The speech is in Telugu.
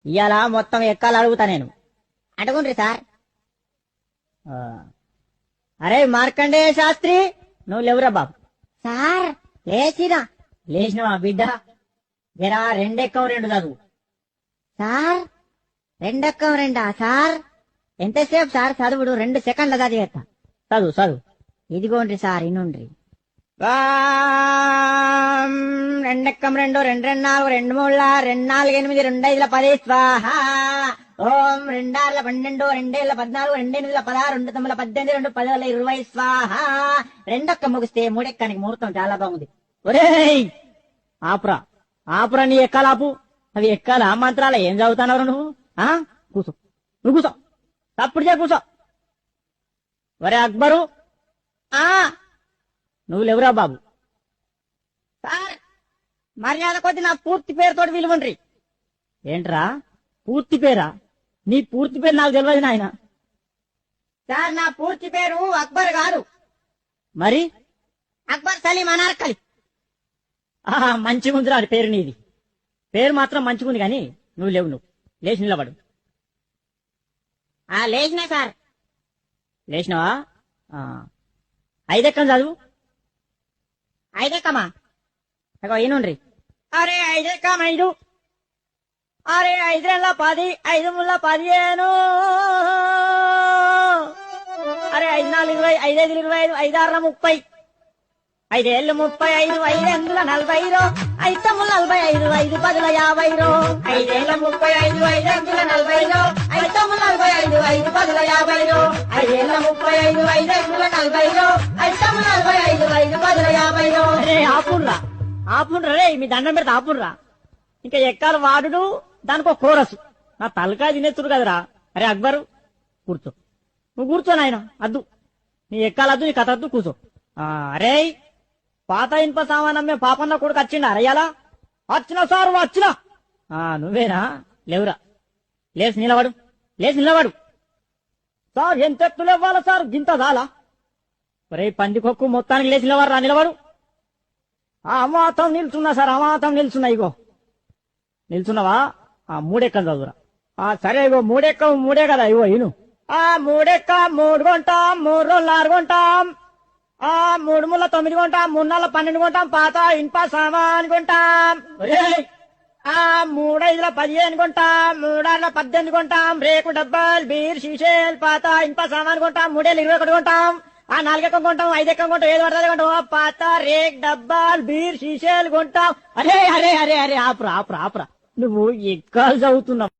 ఇవాళ మొత్తం ఎక్కాలి అడుగుతా నేను. అడుగుండ్రి సార్. ఆ, అరే మార్కండేయ శాస్త్రి, నువ్వు లేవురా బాబు. సార్ లేచినా. లేచినవా బిడ్డ? జరా రెండెక్కం రెండు చదువు. సార్ రెండక్కం రెండా సార్? ఎంతసేపు సార్ చదువుడు? 2 సెకండ్ల చదివేస్తా. చదువు చదువు. ఇదిగోండ్రి సార్ ఇనుండ్రి. రెండెక్కం రెండు, రెండు రెండు నాలుగు, రెండు మూడు రెండు నాలుగు ఎనిమిది, రెండు ఐదుల 10 స్వాహ. ఓం రెండార్ల 12, రెండేళ్ల 14, రెండెనిమిదిల 16, రెండు తొమ్మిదిల 18, రెండు 10ల 20 స్వాహ. రెండొక్క ముగిస్తే మూడెక్కానికి ముహూర్తం చాలా బాగుంది. ఒరేయ్ ఆపురా ఆపురా, నీ ఎక్కాలాపు. అవి ఎక్కాల మంత్రాల ఏం చదువుతానవరు నువ్వు? కూసో, నువ్వు కూసో, తప్పుడు చే కూసో. ఒరే అక్బరు, నువ్వు లేవురా బాబు. సార్ మర్యాద కొద్ది నా పూర్తి పేరుతోటి విలువండ్రి. ఏంట్రా పూర్తి పేరా? నీ పూర్తి పేరు నాకు తెలియదు నాయన. సార్ నా పూర్తి పేరు అక్బర్ కాదు, మరి అక్బర్ సలీం అనార్కలి. మంచిగుందిరా పేరు నీది. పేరు మాత్రం మంచిగుంది కానీ నువ్వు లేవు. నువ్వు లేచి నిలబడు. లేచినా సార్. లేచినవా? ఐదెక్కం చదువు. ఐదెక్కమా? ఈనుండ్రి. అరే ఐదెక్కం 5. అరే 5 2 10, 5 3 15. అరే 5 4 20, 5 5 25, 5 6 30, 5 ఏళ్ళు 35, 5 8 40, 5 9 45, 5 10 50. 5 ఏళ్ళ 35, 5 8 40, 5 9 45, 5 10 50. 5 ఏళ్ళ 35, 5 8 40, 5 9 45, 5 10 50. అరే ఆపుండ్రా రే, మీ దండం పెడితే ఆపుండ్రా. ఇంకా ఎక్కాలి వాడుడు, దానికో కోరసు. నా తలకాయ తినేస్తుడు కదరా. అరే అక్బరు కూర్చో, నువ్వు కూర్చో నాయన. అద్దు నీ ఎక్కాలద్దు, నీ కథ అద్దు, కూర్చో. అరే పాత ఇనుప సామానమ్మే పాపన్న కొడుకు వచ్చిండా అరయ్యాలా? వచ్చినా సార్ వచ్చినా. నువ్వేనా? లేవురా, లేచి నిలబడు. సార్ ఎంత ఎత్తులు ఇవ్వాలా సార్? గింత చాలా. ఒరే పందికొక్కు మొత్తానికి లేచి నిలబడు. అమాతం నిల్చున్నా సార్, అమాతం నిల్చున్నా. ఇగో నిల్చున్నావా? 3 ఎక్కం చదువురా. సరే ఇగో 3 ఎక్కం 3 కదా. ఇగో ఇను. 3 ఎక్క 3 కొంటాం, 3 రోజులు 6 కొంటాం, 3 ముళ్ళ 9 కొంటాం, 3 నెలల 12 కొంటాం, పాత ఇనుప సామాన్ కొంటాం. 3 5 15 కొంటాం, 3 6 18 కొంటాం, రేకు డబ్బాలు బీర్ షీషేల్ పాత ఇనుప సామాన్ కొంటాం, 3 ఏళ్ళు 21 కొంటాం, 4 ఎక్కం కొంటాం, 5 ఎక్కం కొంటాం, 7 పడుతుంది కొంటాం, పాత రేక్ డబ్బాలు బీర్ షీషేలు కొంటాం. అరే ఆపురా నువ్వు ఎక్కాలు చదువుతున్నావు.